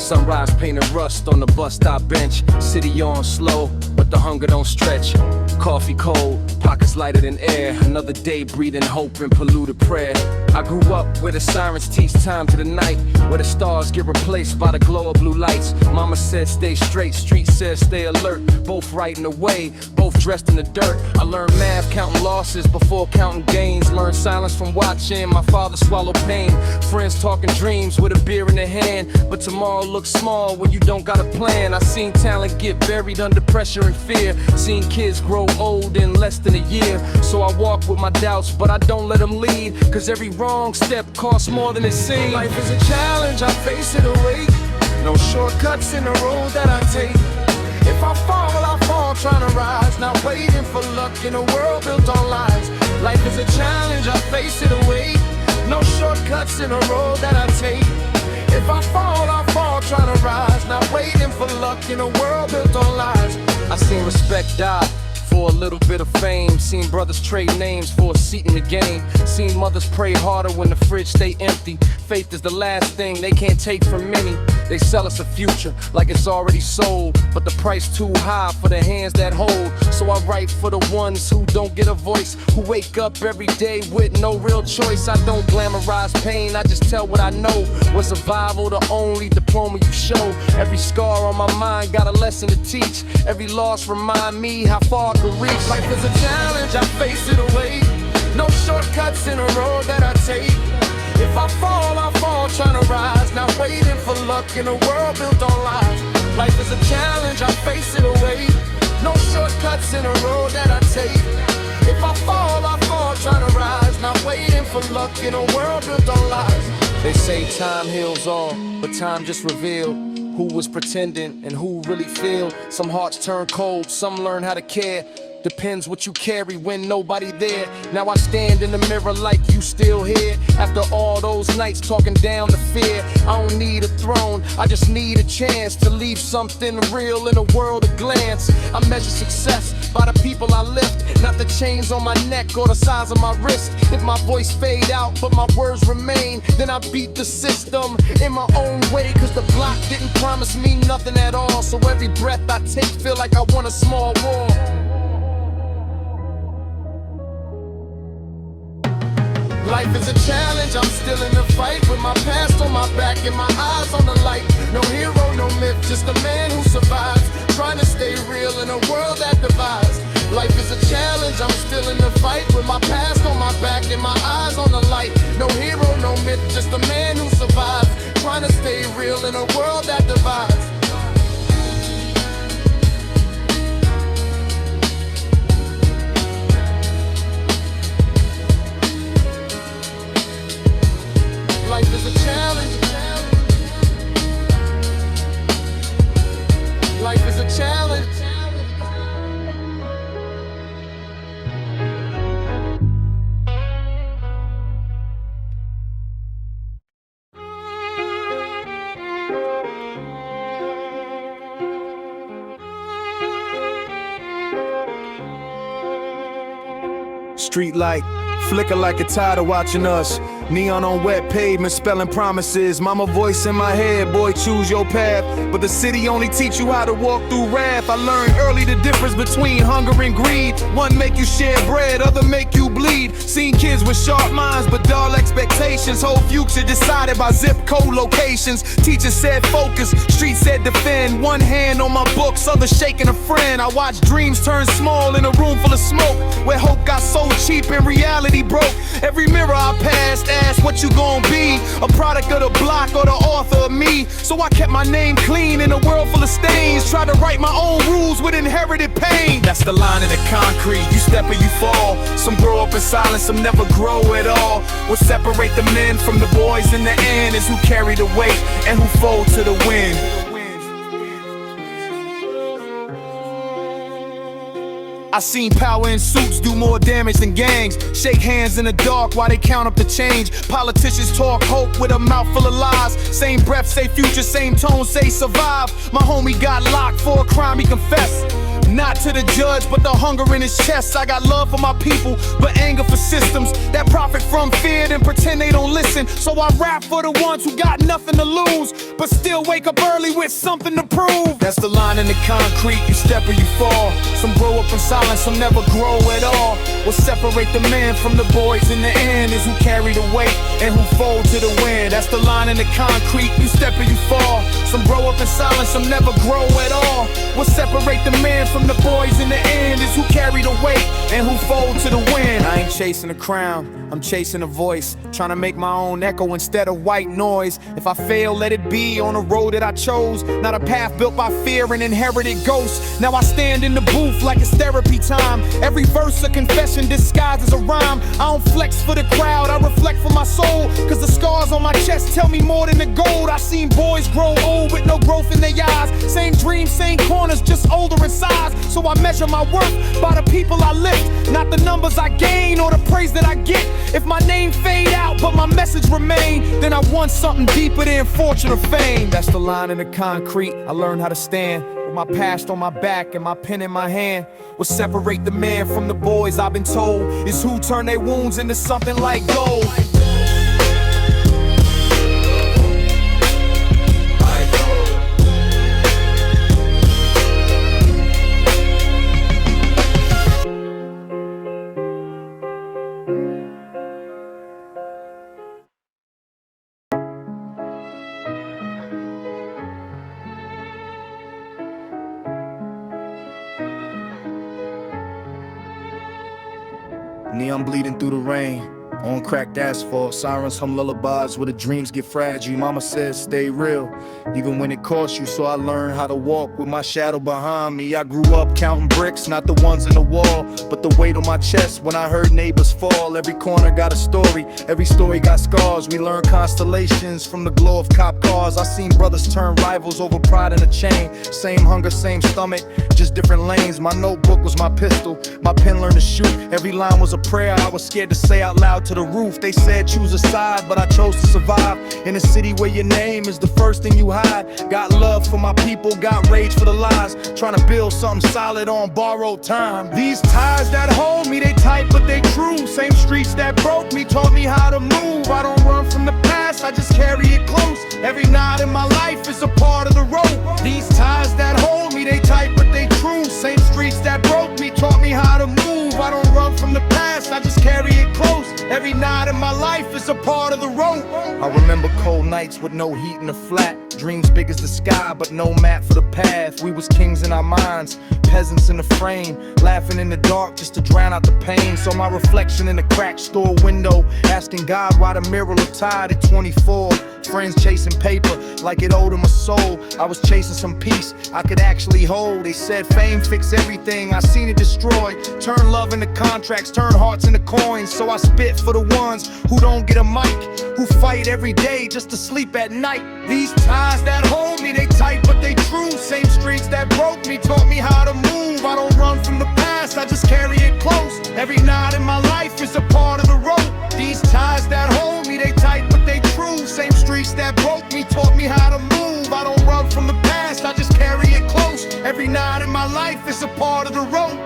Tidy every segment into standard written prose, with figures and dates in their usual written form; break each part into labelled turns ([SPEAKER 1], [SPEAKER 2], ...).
[SPEAKER 1] Sunrise painted rust on the bus stop bench. City on slow, but the hunger don't stretch. Coffee cold, pockets lighter than air. Another day breathing hope and polluted prayer. I grew up where the sirens teach time to the night, where the stars get replaced by the glow of blue lights. Mama said stay straight, street says stay alert. Both right in the way, both dressed in the dirt. I learned math counting losses before counting gains. Learned silence from watching my father swallow pain. Friends talking dreams with a beer in their hand, but tomorrow looks small when you don't got a plan. I seen talent get buried under pressure and fear. Seen kids grow old in less than a year. So I walk with my doubts, but I don't let them lead, cause every wrong step costs more than it seems. Life is a challenge, I face it awake. No shortcuts in the road that I take. If I fall trying to rise. Not waiting for luck in a world built on lies. Life is a challenge, I face it awake. No shortcuts in the road that I take. If I fall trying to rise. Not waiting for luck in a world built on lies. I seen respect die for a little bit of fame. Seen brothers trade names for a seat in the game. Seen mothers pray harder when the fridge stay empty. Faith is the last thing they can't take from many. They sell us a future like it's already sold, but the price too high for the hands that hold. So I write for the ones who don't get a voice, who wake up every day with no real choice. I don't glamorize pain, I just tell what I know. Was survival the only diploma you show? Every scar on my mind got a lesson to teach. Every loss remind me how far I can reach. Life is a challenge, I face it away. No shortcuts in a road that I take. If I fall trying to rise. Not waiting for luck in a world built on lies. Life is a challenge, I face it away. No shortcuts in a road that I take. If I fall trying to rise. Not waiting for luck in a world built on lies. They say time heals all, but time just revealed who was pretending and who really feel. Some hearts turn cold, some learn how to care. Depends what you carry when nobody there. Now I stand in the mirror like you still here. After all those nights talking down the fear. I don't need a throne, I just need a chance to leave something real in a world of glance. I measure success by the people I lift, not the chains on my neck or the size of my wrist. If my voice fade out but my words remain, then I beat the system in my own way. Cause the block didn't promise me nothing at all. So every breath I take feel like I won a small war. Life is a challenge, I'm still in the fight. With my past on my back and my eyes on the light. No hero, no myth, just a man who survives. Trying to stay real in a world that divides. Life is a challenge, I'm still in the fight. With my past on my back and my eyes on the light. No hero, no myth, just a man who survives. Trying to stay real in a world that divides. Life is a challenge. Life is a challenge. Street light, flicker like a tide of watching us. Neon on wet pavement, spelling promises. Mama voice in my head, boy, choose your path. But the city only teach you how to walk through wrath. I learned early the difference between hunger and greed. One make you share bread, other make you bleed. Seen kids with sharp minds but dull expectations. Whole future decided by zip code locations. Teachers said focus, streets said defend. One hand on my books, other shaking a friend. I watched dreams turn small in a room full of smoke, where hope got so cheap and reality broke. Every mirror I passed asked what you gon' be, a product of the block or the author of me. So I kept my name clean in a world full of stains. Tried to write my own rules with inherited pain. That's the line in the concrete, you step or you fall. Some grow up in silence, some never grow at all. What separate the men from the boys in the end is who carry the weight and who fold to the wind. I seen power in suits do more damage than gangs. Shake hands in the dark while they count up the change. Politicians talk hope with a mouth full of lies. Same breath say future, same tone say survive. My homie got locked for a crime he confessed.
[SPEAKER 2] Not to the judge, but the hunger in his chest. I got love for my people, but anger for systems that profit from fear and pretend they don't listen. So I rap for the ones who got nothing to lose, but still wake up early with something to prove. That's the line in the concrete, you step or you fall. Some grow up in silence, some never grow at all. What separate the man from the boys in the end is who carry the weight and who fold to the wind. That's the line in the concrete, you step or you fall. Some grow up in silence, some never grow at all. What separate the man from the boys in the end is who carry the weight and who fold to the wind. I ain't chasing a crown, I'm chasing a voice, trying to make my own echo instead of white noise. If I fail, let it be on a road that I chose, not a path built by fear and inherited ghosts. Now I stand in the booth like it's therapy time. Every verse a confession disguised as a rhyme. I don't flex for the crowd, I reflect for my soul, cause the scars on my chest tell me more than the gold. I seen boys grow old with no growth in their eyes. Same dreams, same corners, just older in size. So I measure my worth by the people I lift, not the numbers I gain or the praise that I get. If my name fade out but my message remain, then I want something deeper than fortune or fame. That's the line in the concrete, I learned how to stand with my past on my back and my pen in my hand. What separate the man from the boys, I've been told, is who turn their wounds into something like gold. Neon bleeding through the rain, on cracked asphalt, sirens hum lullabies where the dreams get fragile. Mama says stay real, even when it costs you. So I learned how to walk with my shadow behind me. I grew up counting bricks, not the ones in the wall, but the weight on my chest when I heard neighbors fall. Every corner got a story, every story got scars. We learned constellations from the glow of cop cars. I seen brothers turn rivals over pride and a chain. Same hunger, same stomach, just different lanes. My notebook was my pistol, my pen learned to shoot. Every line was a prayer I was scared to say out loud to the roof. They said choose a side, but I chose to survive in a city where your name is the first thing you hide. Got love for my people, got rage for the lies, trying to build something solid on borrowed time. These ties that hold me, they tight but they true. Same streets that broke me taught me how to move. I don't run from the past, I just carry it close. Every night in my life is a part of the road. These ties that hold me, they tight but they true. Same streets that broke me taught me how to move. I don't run from the past, I just carry it close. Every night in my life is a part of the road. I remember cold nights with no heat in the flat, dreams big as the sky but no map for the path. We was kings in our minds, peasants in the frame, laughing in the dark just to drown out the pain. Saw my reflection in the cracked store window, asking God why the mirror looked tired at 24. Friends chasing paper like it owed them a soul. I was chasing some peace I could actually hold. They said fame fix everything, I seen it destroy. Turn love into contracts, turn hearts into coins. So I spit for the ones who don't get a mic, who fight every day just to sleep at night. These ties that hold me, they tight but they true. Same streets that broke me taught me how to move. I don't run from the past, I just carry it close. Every night in my life is a part of the road. These ties that hold me, they tight but they true. Same streets that broke me taught me how to move. I don't run from the past, I just carry it close. Every night in my life is a part of the road.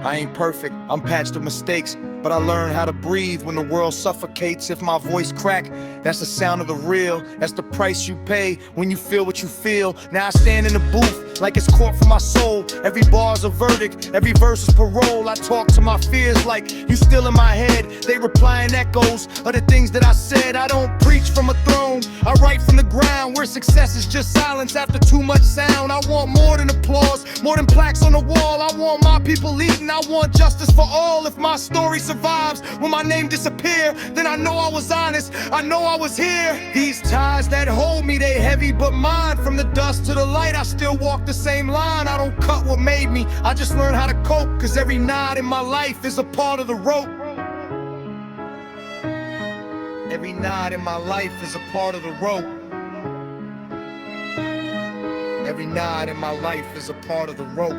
[SPEAKER 2] I ain't perfect, I'm patched with mistakes, but I learned how to breathe when the world suffocates. If my voice crack, that's the sound of the real. That's the price you pay when you feel what you feel. Now I stand in the booth like it's court for my soul. Every bar's a verdict, every verse is parole. I talk to my fears like you still in my head. They reply in echoes of the things that I said. I don't preach from a throne, I write from the ground, where success is just silence after too much sound. I want more than applause, more than plaques on the wall. I want my people eating, I want justice for all. If my story survives when my name disappear, then I know I was honest, I know I was here. These ties that hold me, they heavy but mine. From the dust to the light, I still walk the same line. I don't cut what made me, I just learn how to cope. Cause every night in my life is a part of the rope. Every night in my life is a part of the rope. Every night in my life is a part of the rope.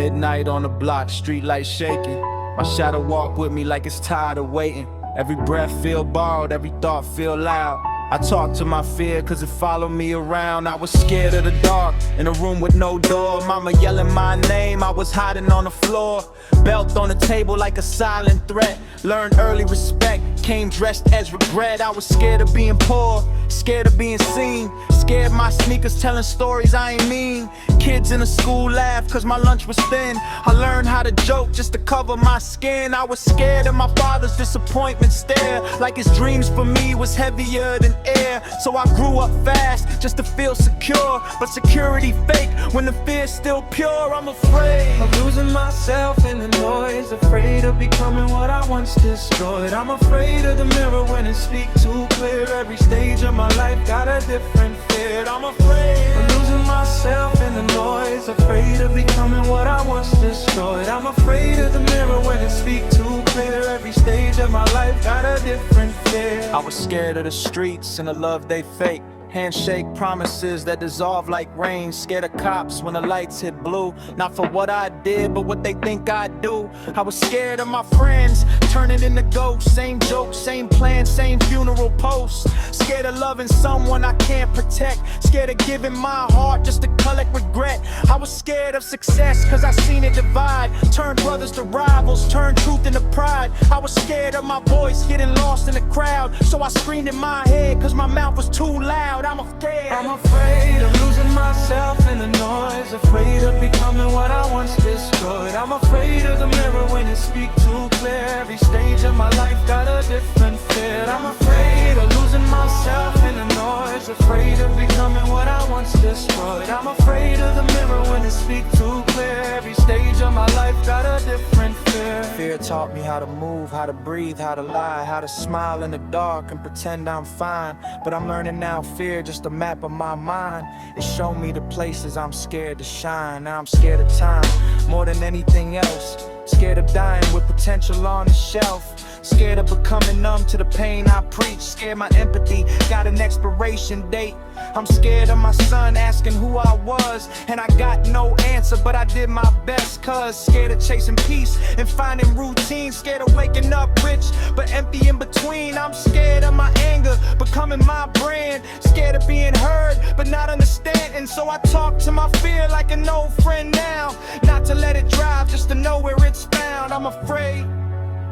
[SPEAKER 3] Midnight on the block, street lights shaking. My shadow walk with me like it's tired of waiting. Every breath feel borrowed, every thought feel loud. I talk to my fear cause it followed me around. I was scared of the dark, in a room with no door. Mama yelling my name, I was hiding on the floor. Belt on the table like a silent threat. Learned early respect, came dressed as regret. I was scared of being poor, scared of being seen. Scared my sneakers telling stories I ain't mean. Kids in the school laugh cause my lunch was thin. I learned how to joke just to cover my skin. I was scared of my father's disappointment stare, like his dreams for me was heavier than air. So I grew up fast just to feel secure, but security fake when the fear's still pure. I'm afraid of losing myself in the noise, afraid of becoming what I once destroyed. I'm afraid of the mirror when it speaks too clear. Every stage of my life got a different fear. I'm afraid of losing myself in the noise, afraid of becoming what I once destroyed. I'm afraid of the mirror when it speaks too clear. Every stage of my life got a different fear. I was scared of the streets and the love they fake. Handshake promises that dissolve like rain. Scared of cops when the lights hit blue. Not for what I did, but what they think I do. I was scared of my friends turning into ghosts. Same jokes, same plan, same funeral posts. Scared of loving someone I can't protect. Scared of giving my heart just to collect regret. I was scared of success cause I seen it divide. Turn brothers to rivals, turn truth into pride. I was scared of my voice getting lost in the crowd, so I screamed in my head cause my mouth was too loud. I'm afraid of losing myself in the noise, afraid of becoming what I once destroyed. I'm afraid of the mirror when it speaks too clear. Every stage of my life got a different fit. I'm afraid of losing myself in the noise, afraid of becoming what I once destroyed. I'm afraid of the mirror when it speaks too clear. Every stage of my life got a different fear. Fear taught me how to move, how to breathe, how to lie, how to smile in the dark and pretend I'm fine. But I'm learning now, fear just a map of my mind. It showed me the places I'm scared to shine. Now I'm scared of time more than anything else. Scared of dying with potential on the shelf. Scared of becoming numb to the pain I preach. Scared my empathy got an expiration date. I'm scared of my son asking who I was, and I got no answer, but I did my best cause. Scared of chasing peace and finding routine. Scared of waking up rich but empty in between. I'm scared of my anger becoming my brand. Scared of being heard but not understanding, so I talk to my fear like an old friend now. Not to let it drive, just to know where it's found. I'm afraid,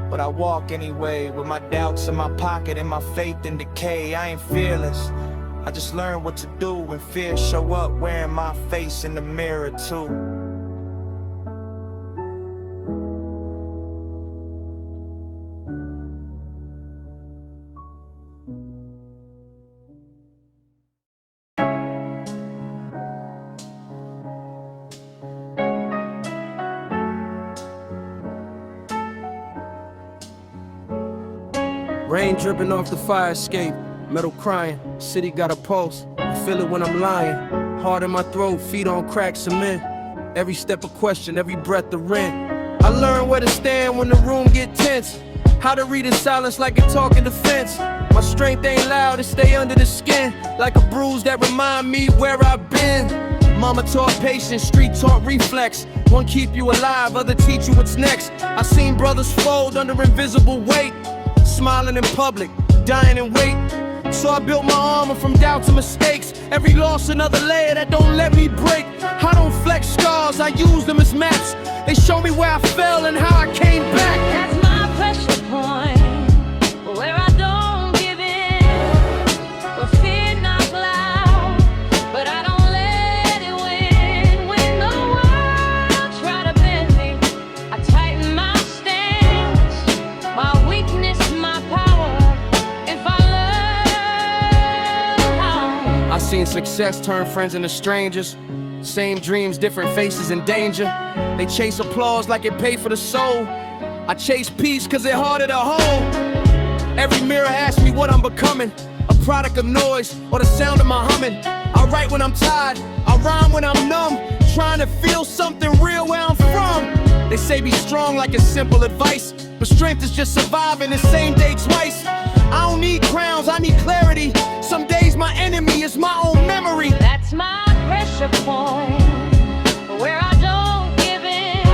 [SPEAKER 3] but I walk anyway, with my doubts in my pocket and my faith in decay. I ain't fearless, I just learn what to do when fear show up, wearing my face in the mirror too.
[SPEAKER 1] Rain dripping off the fire escape, metal crying, city got a pulse, I feel it when I'm lying. Heart in my throat, feet on cracked cement. Every step a question, every breath a rent. I learned where to stand when the room get tense, how to read in silence like a talking defense. My strength ain't loud, it stay under the skin, like a bruise that remind me where I've been. Mama taught patience, street taught reflex. One keep you alive, other teach you what's next. I seen brothers fold under invisible weight, smiling in public, dying in wait. So I built my armor from doubt to mistakes. Every loss another layer that don't let me break. I don't flex scars, I use them as maps. They show me where I fell and how I came back.
[SPEAKER 4] That's my pressure point, where I don't give in, where fear knocks loud, but I don't let it win. When the world try to bend me, I tighten my stance. My weakness, my power, if I learn how.
[SPEAKER 1] I seen success turn friends into strangers. Same dreams, different faces in danger. They chase applause like it paid for the soul. I chase peace cause it harder to hold. Every mirror asks me what I'm becoming, a product of noise or the sound of my humming. I write when I'm tired, I rhyme when I'm numb, trying to feel something real where I'm from. They say be strong like it's simple advice, but strength is just surviving the same day twice. I don't need crowns, I need clarity. Some days my enemy is my own memory.
[SPEAKER 4] That's my pressure point, where I don't give in,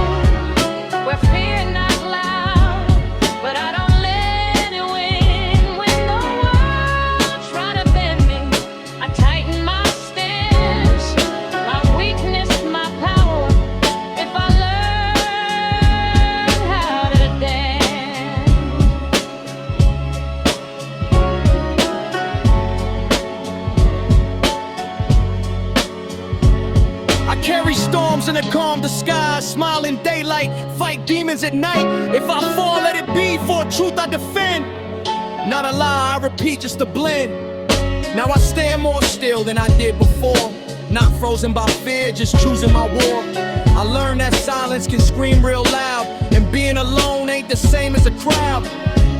[SPEAKER 2] Choosing a calm disguise, smile in daylight, fight demons at night. If I fall, let it be for a truth I defend. Not a lie, I repeat, just a blend. Now I stand more still than I did before. Not frozen by fear, just choosing my war. I learned that silence can scream real loud, and being alone ain't the same as a crowd.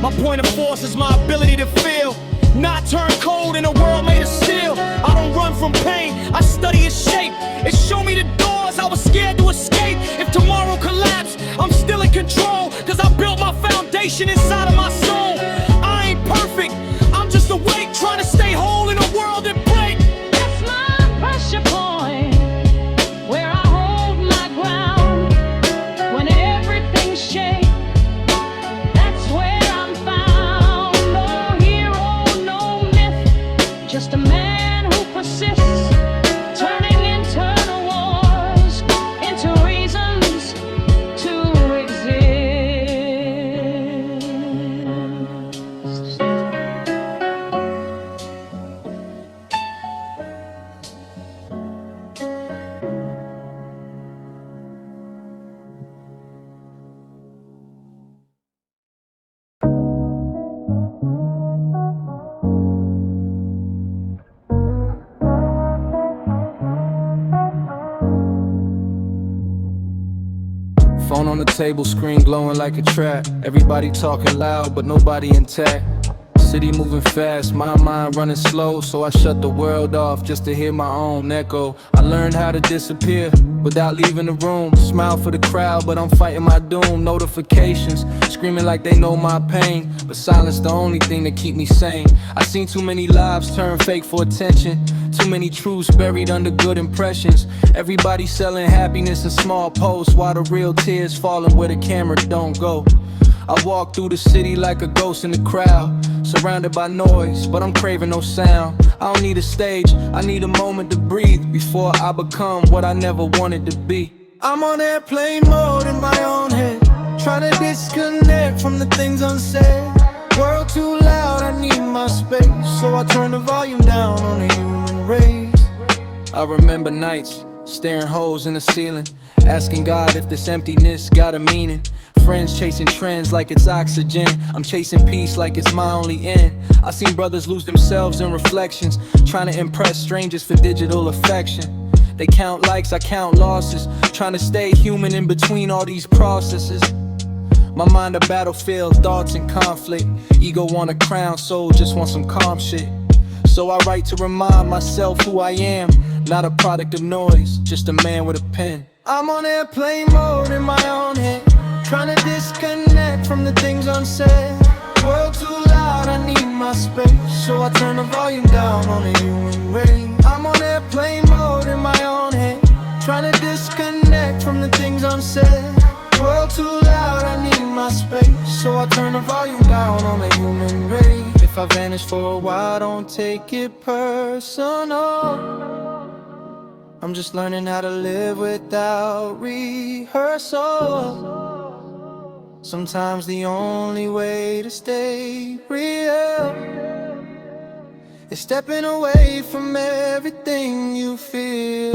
[SPEAKER 2] My point of force is my ability to feel, not turn cold in a world made of steel. I don't run from pain, I study its shape. It showed me the doors I was scared to escape. If tomorrow collapsed, I'm still in control, cause I built my foundation inside of my soul. I ain't perfect, I'm just awake, trying to stay whole in a world that breaks.
[SPEAKER 4] That's my pressure point, where I hold my ground when everything shakes. That's where I'm found. No hero, no myth, just a man who persists, turning internal wars into reasons to exist.
[SPEAKER 1] Phone on the table, screen glowing like a trap. Everybody talking loud, but nobody intact. City moving fast, my mind running slow, so I shut the world off just to hear my own echo. I learned how to disappear without leaving the room. Smile for the crowd, but I'm fighting my doom. Notifications screaming like they know my pain, but silence the only thing that keep me sane. I seen too many lives turn fake for attention, too many truths buried under good impressions. Everybody selling happiness in small posts, while the real tears falling where the camera don't go. I walk through the city like a ghost in the crowd, surrounded by noise, but I'm craving no sound. I don't need a stage, I need a moment to breathe before I become what I never wanted to be. I'm on airplane mode in my own head, trying to disconnect from the things unsaid. World too loud, I need my space, so I turn the volume down on the human race. I remember nights, staring holes in the ceiling, asking God if this emptiness got a meaning. Friends chasing trends like it's oxygen, I'm chasing peace like it's my only end. I seen brothers lose themselves in reflections, trying to impress strangers for digital affection. They count likes, I count losses, trying to stay human in between all these processes. My mind a battlefield, thoughts in conflict. Ego want a crown, soul just want some calm shit. So I write to remind myself who I am, not a product of noise, just a man with a pen. I'm on airplane mode in my own head, trying to disconnect from the things unsaid. World too loud, I need my space, so I turn the volume down on the human race. I'm on airplane mode in my own head, trying to disconnect from the things unsaid. World too loud, I need my space, so I turn the volume down on the human race. If I vanish for a while, don't take it personal. I'm just learning how to live without rehearsal. Sometimes the only way to stay real is stepping away from everything you feel.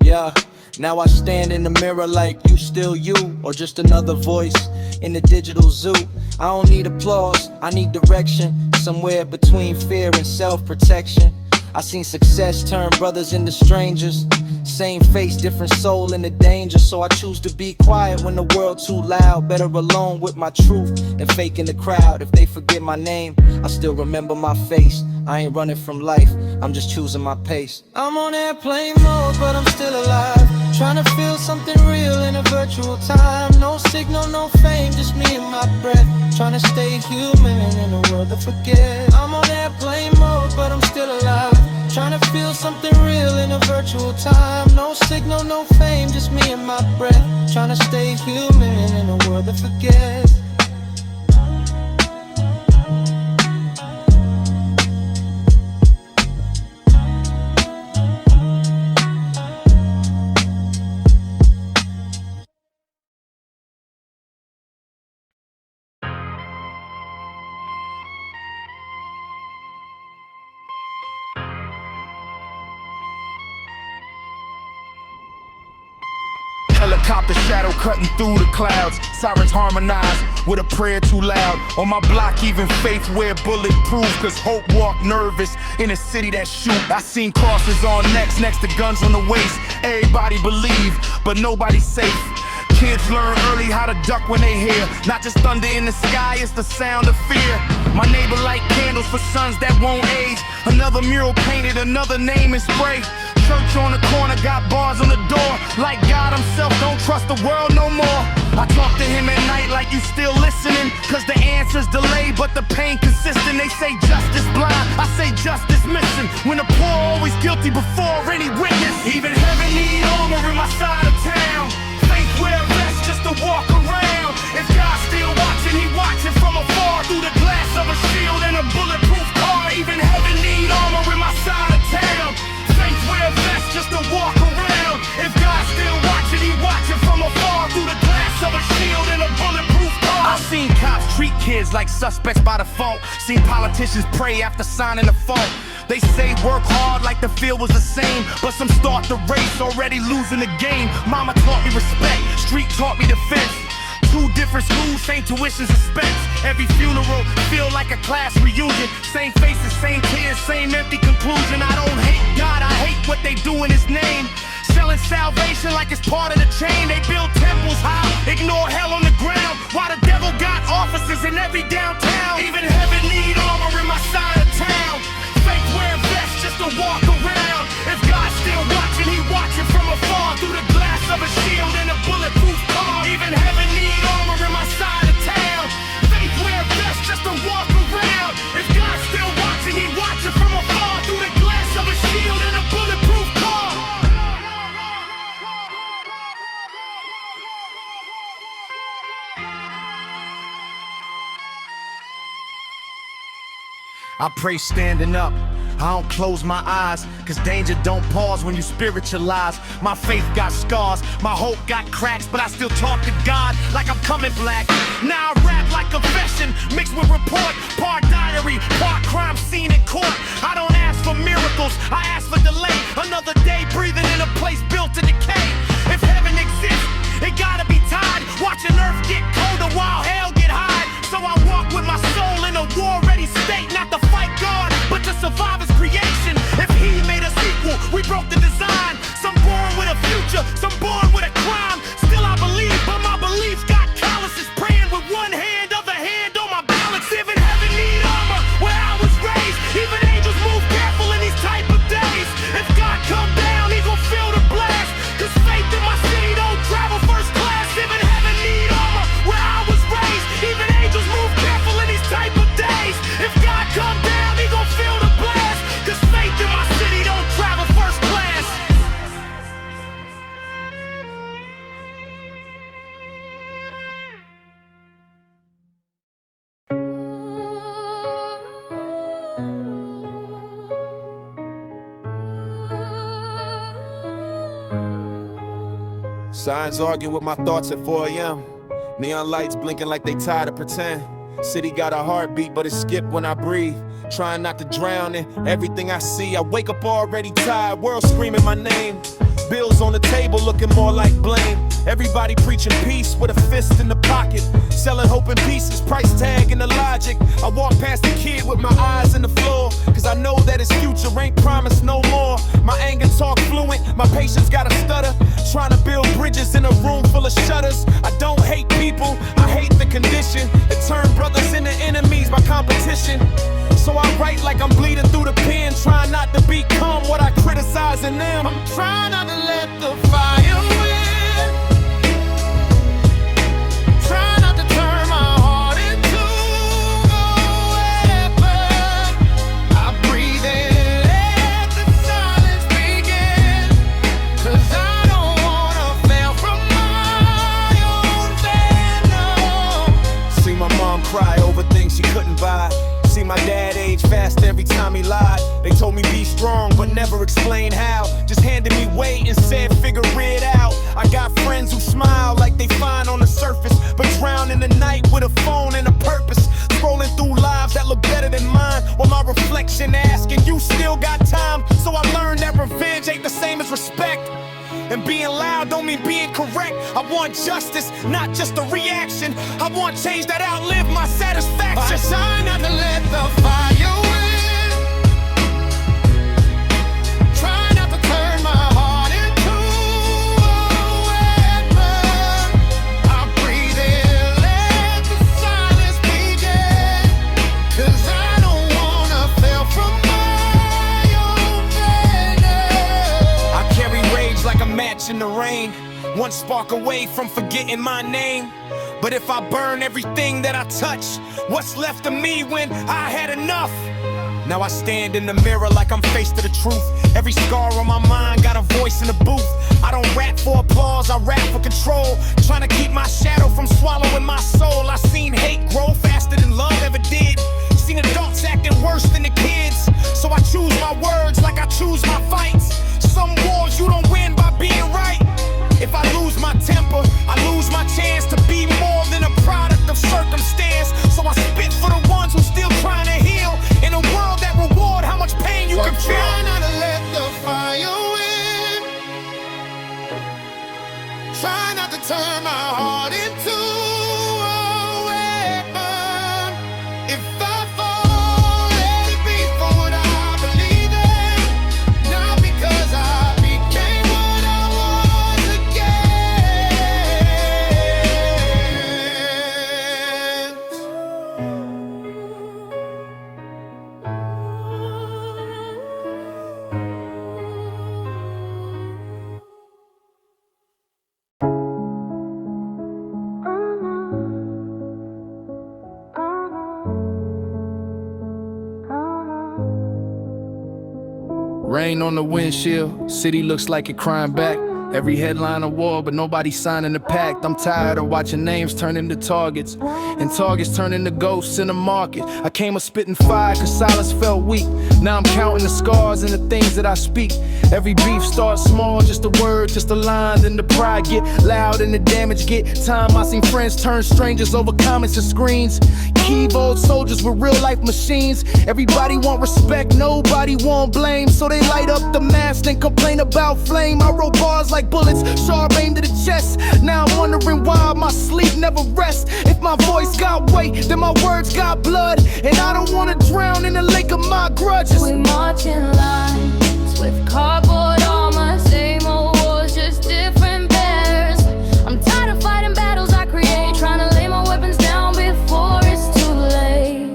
[SPEAKER 1] Yeah, now I stand in the mirror like you still you, or just another voice in the digital zoo. I don't need applause, I need direction, somewhere between fear and self-protection. I seen success turn brothers into strangers, same face, different soul in the danger. So I choose to be quiet when the world too loud. Better alone with my truth than faking the crowd. If they forget my name, I still remember my face. I ain't running from life, I'm just choosing my pace. I'm on airplane mode, but I'm still alive, trying to feel something real in a virtual time. No signal, no fame, just me and my breath, trying to stay human in a world that forget. I'm on airplane mode, but I'm still alive, trying to feel something real in a virtual time. No signal, no fame, just me and my breath, trying to stay human in a world that forgets.
[SPEAKER 2] cop the shadow cutting through the clouds. Sirens harmonize with a prayer too loud. On my block, even faith wear bulletproof, cause hope walk nervous in a city that shoot. I seen crosses on necks next to guns on the waist. Everybody believe, but nobody's safe. Kids learn early how to duck when they hear not just thunder in the sky, it's the sound of fear. My neighbor light candles for sons that won't age. Another mural painted, another name in spray. Church on the corner got bars on the door. Like God himself don't trust the world no more. I talk to him at night like you still listening, cause the answer's delayed but the pain consistent. They say justice blind, I say justice missing. When the poor always guilty before any witness. Even heaven need armor in my side of town. Faith wear vests just to walk around. If God's still watching, he watching from afar. Through the glass of a shield and a bulletproof car. Even heaven need armor in my side of town. Faith wear vests just to walk around. If God's still watching, he watching from afar. Through the glass of a shield and a bulletproof car. I've seen cops treat kids like suspects by default. Seen politicians pray after signing the phone. They say work hard like the field was the same, but some start the race already losing the game. Mama taught me respect, street taught me defense. Two different schools, same tuition suspense. Every funeral feel like a class reunion. Same faces, same tears, same empty conclusion. I don't hate God, I hate what they do in his name. Selling salvation like it's part of the chain. They build temples high, ignore hell on the ground. While the devil got offices in every downtown. Even heaven need armor in my side of town. Fake wear vests just to walk around. If God's still watching, he watching from afar. Through the glass of a shield and a bulletproof car. Even heaven need armor in my side of town. Fake wear vests just to walk around. If God's still watching, he watching from afar. Through the glass of a shield and a bulletproof car. I pray standing up, I don't close my eyes, cause danger don't pause when you spiritualize. My faith got scars, my hope got cracks, but I still talk to God like I'm coming black. Now I rap like confession, mixed with report, part diary, part crime scene in court. I don't ask for miracles, I ask for delay. Another day breathing in a place built to decay. If heaven exists, it gotta be tied. Watching earth get colder while hell get high. So I walk with my soul in a war-ready state, not to fight God, but to survive his creation. If he made us equal, we broke the design. Some born with a future, some born with a crime. Still I believe, but my beliefs got calluses. Praying with one hand, other hand on my balance. Even heaven need armor where I was raised. Even angels move careful in these type of days. If God come down, he gon' feel the blast. Cause faith in my city don't travel first class. Even heaven need armor where I was raised. Even angels move careful in these type of days. If God come down, he gon' feel the blast. Cause faith in my city don't travel first class.
[SPEAKER 3] Signs arguing with my thoughts at 4 a.m. Neon lights blinking like they tired of pretend. City got a heartbeat, but it skipped when I breathe. Trying not to drown in everything I see. I wake up already tired, world screaming my name. Bills on the table looking more like blame. Everybody preaching peace with a fist in the pocket. Selling hope in pieces, price tag and the logic. I walk past the kid with my eyes in the floor, cause I know that his future ain't promised no more. My anger talk fluent, my patience got a stutter. Trying to build bridges in a room full of shutters. I don't hate people, I hate the condition that turn brothers into enemies by competition. So I write like I'm bleeding through the pen, trying not to become what I criticize in them. I'm trying not to let the fire win. Try not to turn my heart into a weapon. I breathe in, let the silence begin. Cause I don't wanna fail from my own venom. See my mom cry over things she couldn't buy. See my dad age fast every time he lied. They told me be strong, but never explain how. Just handed me weight and said figure it out. I got friends who smile like they fine on the surface, but drown in the night with a phone and a purpose. Scrolling through lives that look better than mine, while my reflection asking, you still got time? So I learned that revenge ain't the same as respect. And being loud don't mean mean being correct. I want justice, not just a reaction. I want change that outlive my satisfaction. I try not to let the fire win. Try not to turn my heart into a weapon. I breathe in, let the silence begin. 'Cause I don't wanna fail from my own failure. I carry rage like a match in the rain, one spark away from forgetting my name. But if I burn everything that I touch, what's left of me when I had enough? Now I stand in the mirror like I'm faced to the truth. Every scar on my mind got a voice in the booth. I don't rap for applause, I rap for control. Trying to keep my shadow from swallowing my soul. I seen hate grow faster than love ever did. Seen adults acting worse than the kids. So I choose my words like I choose my fights. Some wars you don't win by being right. If I lose my temper, I lose my chance to be more than a product of circumstance. So I spit for the ones who still trying to heal in a world that reward how much pain you can feel. Try not to let the fire win. Try not to turn my heart into a weapon. If I fall, let it be for what I believe in, not because I became what I was
[SPEAKER 1] Rain on the windshield, city looks like it crying back. Every headline a war, but nobody signing the pact. I'm tired of watching names turn into targets, and targets turn into ghosts in the market. I came a spitting fire cause silence felt weak. Now I'm counting the scars and the things that I speak. Every beef starts small, just a word, just a line. Then the pride get loud and the damage get time. I seen friends turn strangers over comments and screens. Keyboard soldiers with real life machines. Everybody want respect, nobody want blame. So they light up the mask and complain about flame. I wrote bars like bullets, sharp aim to the chest. Now I'm wondering why my sleep never rests. If my voice got weight, then my words got blood. And I don't wanna drown in the lake of my grudges.
[SPEAKER 4] We march in lines with cardboard armor, same old wars, just different banners. I'm tired of fighting battles I create, trying to lay my weapons down before it's too late.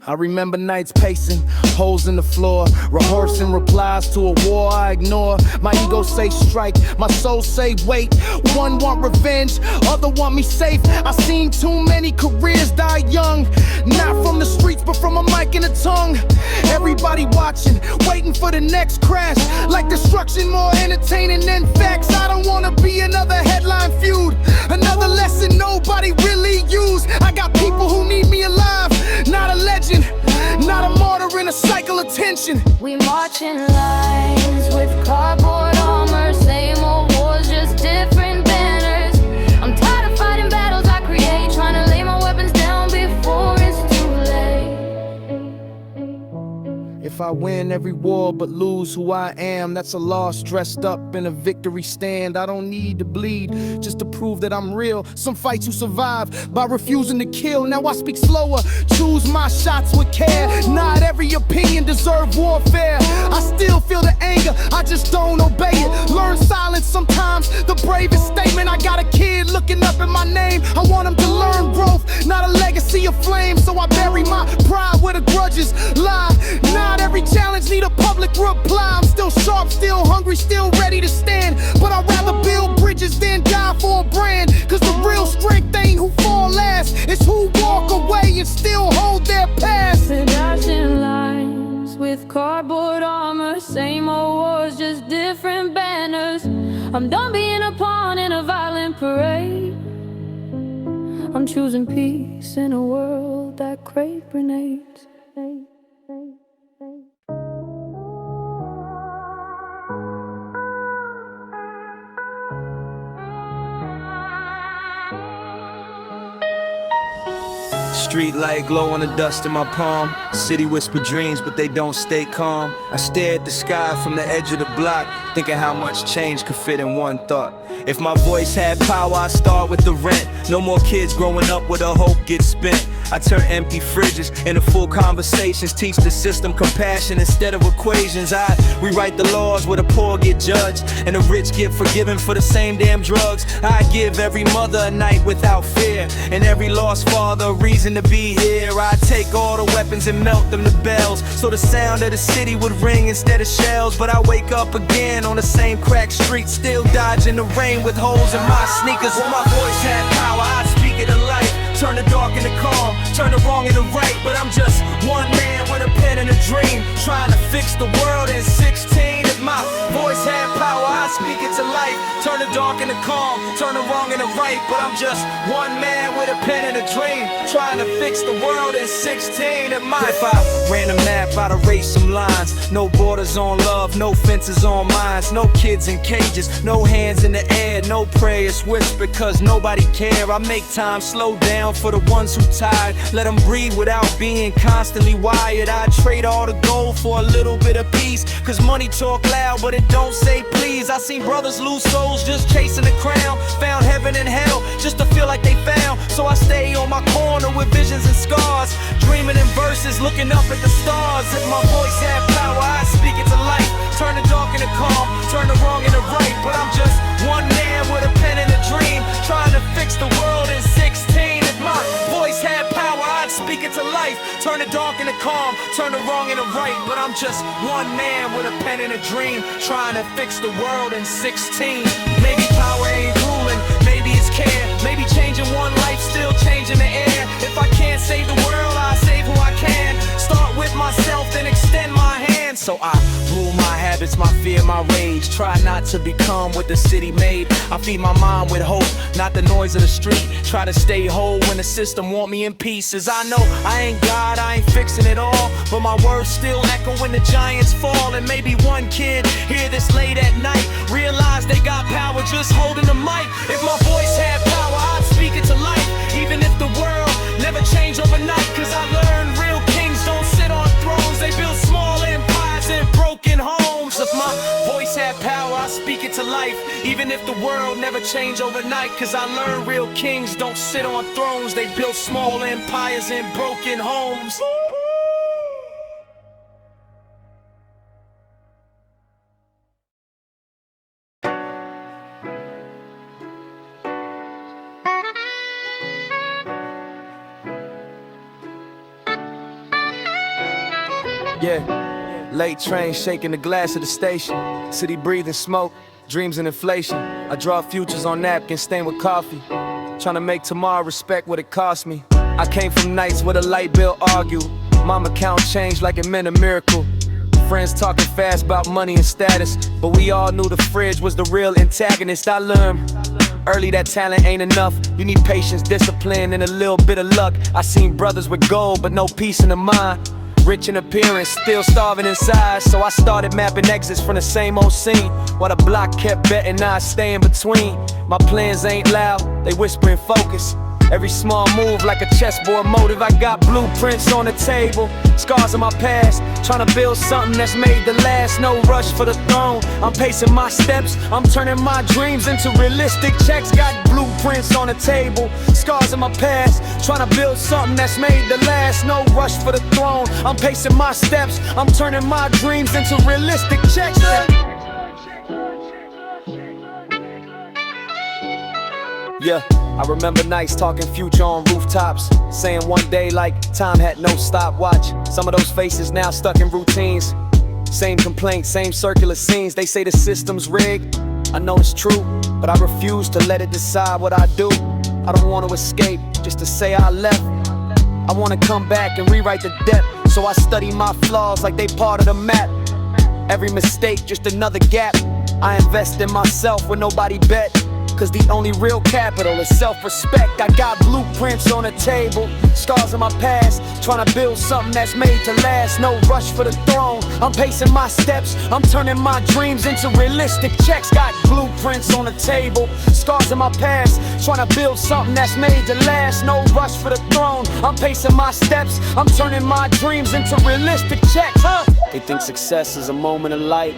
[SPEAKER 1] I remember nights pacing, holes in the floor, rehearsing replies to a war I ignore. My ego say strike, my soul say wait. One want revenge, other want me safe. I seen too many careers die young, not from the streets but from a mic and a tongue. Everybody watching, waiting for the next crash. Like destruction more entertaining than facts. I don't wanna be another headline feud, another lesson nobody really used. I got people who need me alive, not a legend, not a martyr in a cycle of tension.
[SPEAKER 4] We march in lines with cardboard armor, same old wars, just different banners. I'm tired of fighting battles I create, trying to lay my weapons down before it's too late.
[SPEAKER 1] If I win every war but lose who I am, that's a loss dressed up in a victory stand. I don't need to bleed just to prove that I'm real. Some fights you survive by refusing to kill. Now I speak slower, choose my shots with care. Not every opinion deserves warfare. I still feel the anger, I just don't obey it. Learn silence sometimes, the bravest statement. I got a kid looking up at my name. I want him to learn growth, not a legacy of flame. So I bury my pride where the grudges lie. Not every challenge need a public reply. I'm still sharp, still hungry, still ready to stand. But I'd rather build bridges than die for a brand. Cause the real strength ain't who fall last, it's who walk away and still hold their past.
[SPEAKER 4] Pedestrian lines with cardboard armor, same old wars, just different banners. I'm done being a pawn in a violent parade. I'm choosing peace in a world that craves grenades.
[SPEAKER 3] Street light glow on the dust in my palm. City whisper dreams, but they don't stay calm. I stare at the sky from the edge of the block, thinking how much change could fit in one thought. If my voice had power, I'd start with the rent. No more kids growing up where the hope gets spent. I turn empty fridges into full conversations. Teach the system compassion instead of equations. I rewrite the laws where the poor get judged and the rich get forgiven for the same damn drugs. I give every mother a night without fear, and every lost father a reason to be here. I take all the weapons and melt them to bells, so the sound of the city would ring instead of shells. But I wake up again on the same cracked street, still dodging the rain with holes in my sneakers. When my voice had power, I'd speak it to life. Turn the dark into calm, turn the wrong into right. But I'm just one man with a pen and a dream, trying to fix the world in 16. If my voice had power, I'd speak it to life. Turn the dark into calm, turn the wrong into right. But I'm just one man with a pen and a dream, trying to fix the world in 16. If I ran a map, I'd erase some lines. No borders on love, no fences on minds. No kids in cages, no hands in the air, no prayers whispered, cause nobody care. I make time slow down for the ones who tired. Let them breathe without being constantly wired. I trade all the gold for a little bit of peace, cause money talk loud but it don't say please. I seen brothers lose souls just chasing the crown, found heaven and hell just to feel like they found. So I stay on my corner with visions and scars, dreaming in verses, looking up at the stars. If my voice had power, I'd speak it to life. Turn the dark into calm, turn the wrong into right. But I'm just one man with a pen and a dream, trying to fix the world in 16. If my voice had power, I'd speak it to life. Turn the dark into calm, turn the wrong into right. But I'm just one man with a pen and a dream, trying to fix the world in 16. Maybe power ain't ruling, maybe it's care. Maybe changing one life, still changing the air. If I can't save the world, I save who I can. Start with myself, then extend my hand. So I rule my habits, my fear, my rage. Try not to become what the city made. I feed my mind with hope, not the noise of the street. Try to stay whole when the system want me in pieces. I know I ain't God, I ain't fixing it all, but my words still echo when the giants fall. And maybe one kid hear this late at night, realize they got power just holding the mic. If my voice had power, I'd speak it to life, even if the world never changed overnight. Cause I learned real kings don't sit on thrones, they build small empires in broken homes. If my voice had power, I'd speak it to life, even if the world never changed overnight. Cause I learned real kings don't sit on thrones, they build small empires in broken homes. Yeah, late train shaking the glass of the station. City breathing smoke, dreams and inflation. I draw futures on napkins stained with coffee, trying to make tomorrow respect what it cost me. I came from nights where the light bill argued, mama count changed like it meant a miracle. Friends talking fast about money and status, but we all knew the fridge was the real antagonist. I learned early that talent ain't enough, you need patience, discipline, and a little bit of luck. I seen brothers with gold but no peace in the mind, rich in appearance, still starving inside. So I started mapping exits from the same old scene, while the block kept betting I'd stay in between. My plans ain't loud, they whisper in focus. Every small move like a chessboard motive. I got blueprints on the table, scars of my past, trying to build something that's made to last. No rush for the throne, I'm pacing my steps, I'm turning my dreams into realistic checks. Got blueprints on the table, scars of my past, trying to build something that's made to last. No rush for the throne, I'm pacing my steps, I'm turning my dreams into realistic checks. Yeah, I remember nights talking future on rooftops, saying one day like time had no stopwatch. Some of those faces now stuck in routines, same complaints, same circular scenes. They say the system's rigged, I know it's true, but I refuse to let it decide what I do. I don't want to escape just to say I left. I want to come back and rewrite the depth, so I study my flaws like they part of the map. Every mistake just another gap. I invest in myself when nobody bet.
[SPEAKER 5] cause the only real capital is self-respect. I got blueprints on the table, scars of my past, trying to build something that's made to last. No rush for the throne, I'm pacing my steps, I'm turning my dreams into realistic checks. Got blueprints on the table, scars of my past, trying to build something that's made to last. No rush for the throne, I'm pacing my steps, I'm turning my dreams into realistic checks. They think success is a moment of light,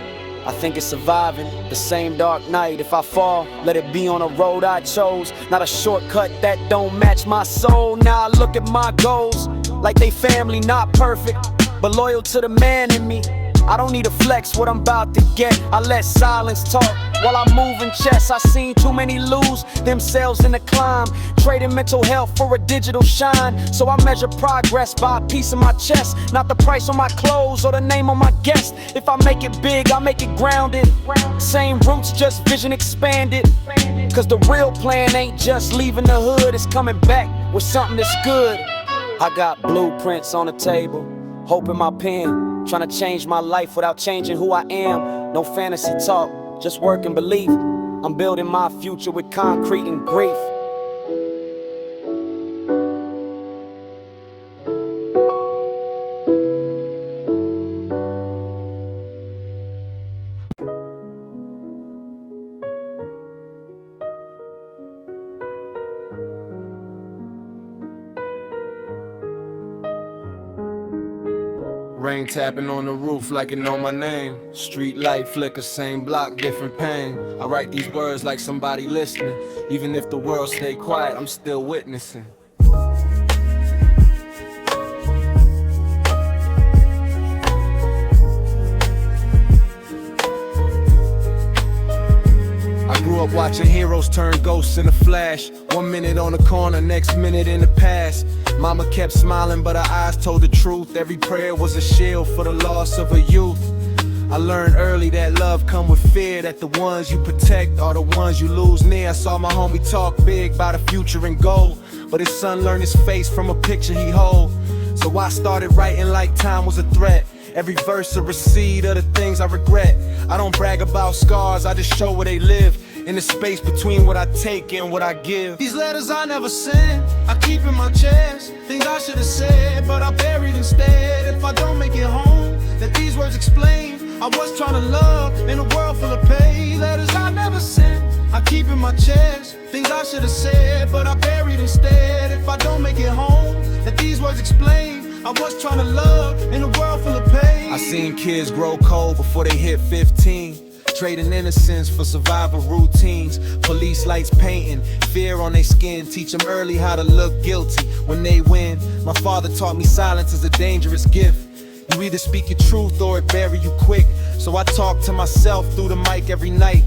[SPEAKER 5] I think it's surviving the same dark night. If I fall, let it be on a road I chose, not a shortcut that don't match my soul. Now I look at my goals like they family, not perfect, but loyal to the man in me. I don't need to flex what I'm about to get, I let silence talk while I'm moving chess. I seen too many lose themselves in the climb, trading mental health for a digital shine. So I measure progress by a piece of my chest, not the price on my clothes or the name on my guest. If I make it big, I make it grounded, same roots, just vision expanded. Cause the real plan ain't just leaving the hood, it's coming back with something that's good. I got blueprints on the table, hope in my pen, trying to change my life without changing who I am. No fantasy talk, just work and belief. I'm building my future with concrete and grief.
[SPEAKER 3] Rain tapping on the roof like it know my name. Street light flicker, same block, different pain. I write these words like somebody listening. Even if the world stay quiet, I'm still witnessing. I grew up watching heroes turn ghosts in a flash. 1 minute on the corner, next minute in the past. Mama kept smiling, but her eyes told the truth. Every prayer was a shield for the loss of a youth. I learned early that love come with fear, that the ones you protect are the ones you lose near. I saw my homie talk big about the future and goal, but his son learned his face from a picture he hold. So I started writing like time was a threat. Every verse a receipt of the things I regret. I don't brag about scars, I just show where they live, in the space between what I take and what I give. These letters I never sent, I keep in my chest. Things I should have said, but I buried instead. If I don't make it home, let these words explain. I was trying to love in a world full of pain. Letters I never sent, I keep in my chest. Things I should have said, but I buried instead. If I don't make it home, let these words explain. I was trying to love in a world full of pain. I seen kids grow cold before they hit 15, trading innocence for survival routines. Police lights painting fear on their skin, teach them early how to look guilty when they win. My father taught me silence is a dangerous gift. You either speak your truth or it bury you quick. So I talk to myself through the mic every night,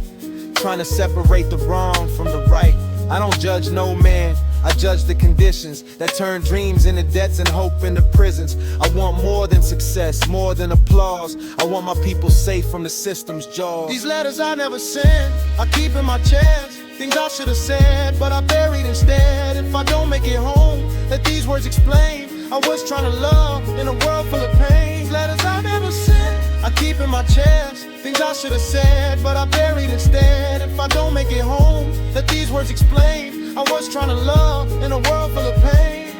[SPEAKER 3] trying to separate the wrong from the right. I don't judge no man, I judge the conditions that turn dreams into debts and hope into prisons. I want more than success, more than applause. I want my people safe from the system's jaws. These letters I never sent, I keep in my chest. Things I should have said, but I buried instead. If I don't make it home, let these words explain. I was trying to love in a world full of pain. Letters I never sent, I keep in my chest. Things I should have said, but I buried instead. If I don't make it home, let these words explain. I was trying to love in a world full of pain.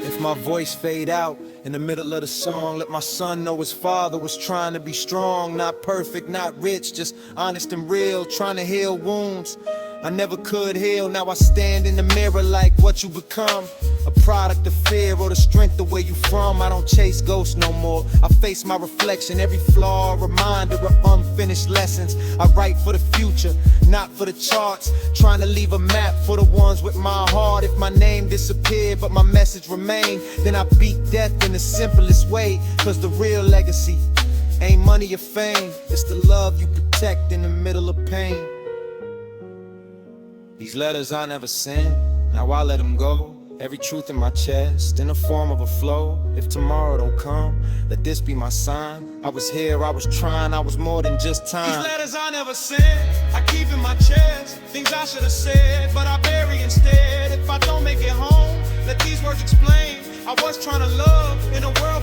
[SPEAKER 3] If my voice fade out in the middle of the song, let my son know his father was trying to be strong. Not perfect, not rich, just honest and real, trying to heal wounds I never could heal. Now I stand in the mirror like what you become, a product of fear or the strength of where you from. I don't chase ghosts no more, I face my reflection. Every flaw a reminder of unfinished lessons. I write for the future, not for the charts, trying to leave a map for the ones with my heart. If my name disappeared but my message remained, then I beat death in the simplest way. Cause the real legacy ain't money or fame, it's the love you protect in the middle of pain. These letters I never sent, now I let them go. Every truth in my chest, in the form of a flow. If tomorrow don't come, let this be my sign. I was here, I was trying, I was more than just time. These letters I never sent, I keep in my chest. Things I should have said, but I bury instead. If I don't make it home, let these words explain. I was trying to love in a world